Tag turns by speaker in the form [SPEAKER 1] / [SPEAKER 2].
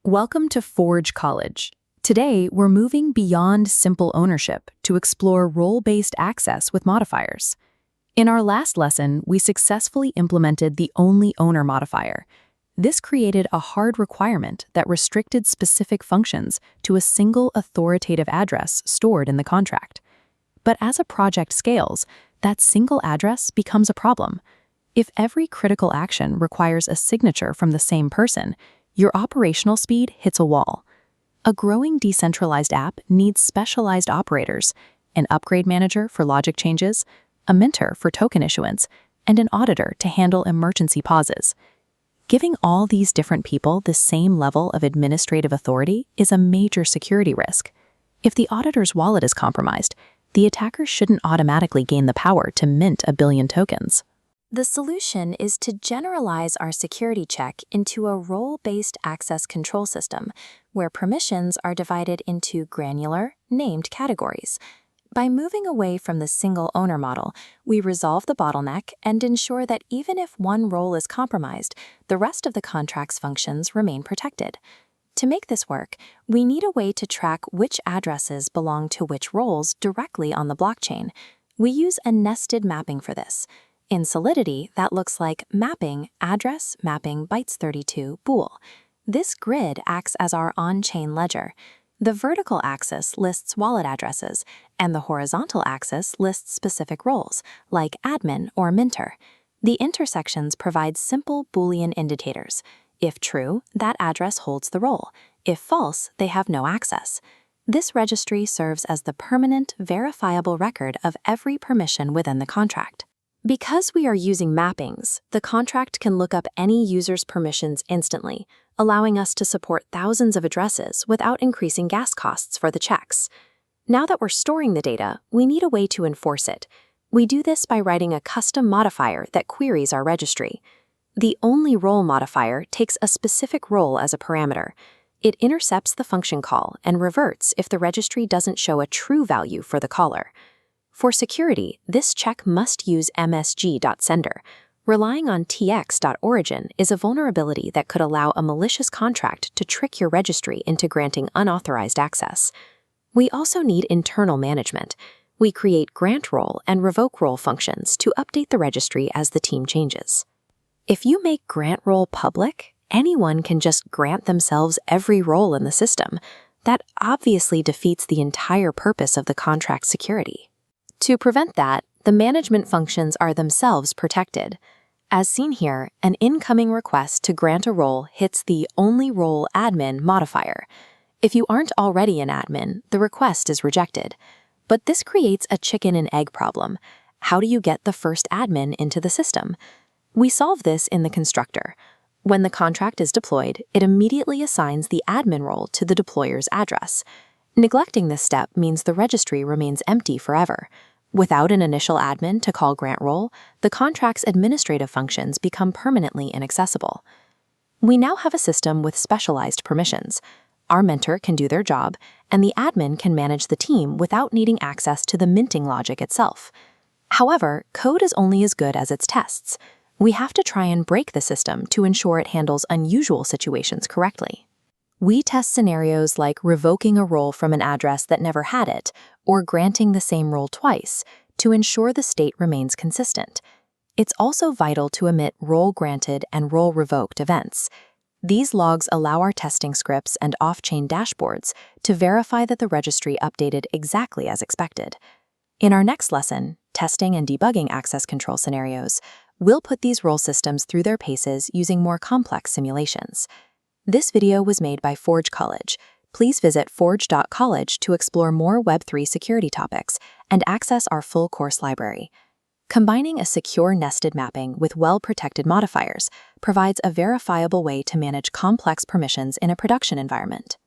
[SPEAKER 1] Welcome to Forge College. Today, we're moving beyond simple ownership to explore role-based access with modifiers. In our last lesson, we successfully implemented the onlyOwner modifier. This created a hard requirement that restricted specific functions to a single authoritative address stored in the contract. But as a project scales, that single address becomes a problem. If every critical action requires a signature from the same person, your operational speed hits a wall. A growing decentralized app needs specialized operators, an upgrade manager for logic changes, a minter for token issuance, and an auditor to handle emergency pauses. Giving all these different people the same level of administrative authority is a major security risk. If the auditor's wallet is compromised, the attacker shouldn't automatically gain the power to mint 1 billion tokens.
[SPEAKER 2] The solution is to generalize our security check into a role-based access control system, where permissions are divided into granular, named categories. By moving away from the single owner model, we resolve the bottleneck and ensure that even if one role is compromised, the rest of the contract's functions remain protected. To make this work, we need a way to track which addresses belong to which roles directly on the blockchain. We use a nested mapping for this. In Solidity, that looks like mapping address mapping bytes32 bool. This grid acts as our on-chain ledger. The vertical axis lists wallet addresses, and the horizontal axis lists specific roles, like admin or minter. The intersections provide simple Boolean indicators. If true, that address holds the role. If false, they have no access. This registry serves as the permanent, verifiable record of every permission within the contract. Because we are using mappings, the contract can look up any user's permissions instantly, allowing us to support thousands of addresses without increasing gas costs for the checks. Now that we're storing the data, we need a way to enforce it. We do this by writing a custom modifier that queries our registry. The onlyRole modifier takes a specific role as a parameter. It intercepts the function call and reverts if the registry doesn't show a true value for the caller. For security, this check must use msg.sender. Relying on tx.origin is a vulnerability that could allow a malicious contract to trick your registry into granting unauthorized access. We also need internal management. We create grantRole and revokeRole functions to update the registry as the team changes. If you make grantRole public, anyone can just grant themselves every role in the system. That obviously defeats the entire purpose of the contract security. To prevent that, the management functions are themselves protected. As seen here, an incoming request to grant a role hits the onlyRole admin modifier. If you aren't already an admin, the request is rejected. But this creates a chicken and egg problem. How do you get the first admin into the system? We solve this in the constructor. When the contract is deployed, it immediately assigns the admin role to the deployer's address. Neglecting this step means the registry remains empty forever. Without an initial admin to call grantRole, the contract's administrative functions become permanently inaccessible. We now have a system with specialized permissions. Our mentor can do their job, and the admin can manage the team without needing access to the minting logic itself. However, code is only as good as its tests. We have to try and break the system to ensure it handles unusual situations correctly. We test scenarios like revoking a role from an address that never had it, or granting the same role twice, to ensure the state remains consistent. It's also vital to omit role granted and role revoked events. These logs allow our testing scripts and off-chain dashboards to verify that the registry updated exactly as expected. In our next lesson, testing and debugging access control scenarios, we'll put these role systems through their paces using more complex simulations. This video was made by Forge College. Please visit forge.college to explore more Web3 security topics and access our full course library. Combining a secure nested mapping with well-protected modifiers provides a verifiable way to manage complex permissions in a production environment.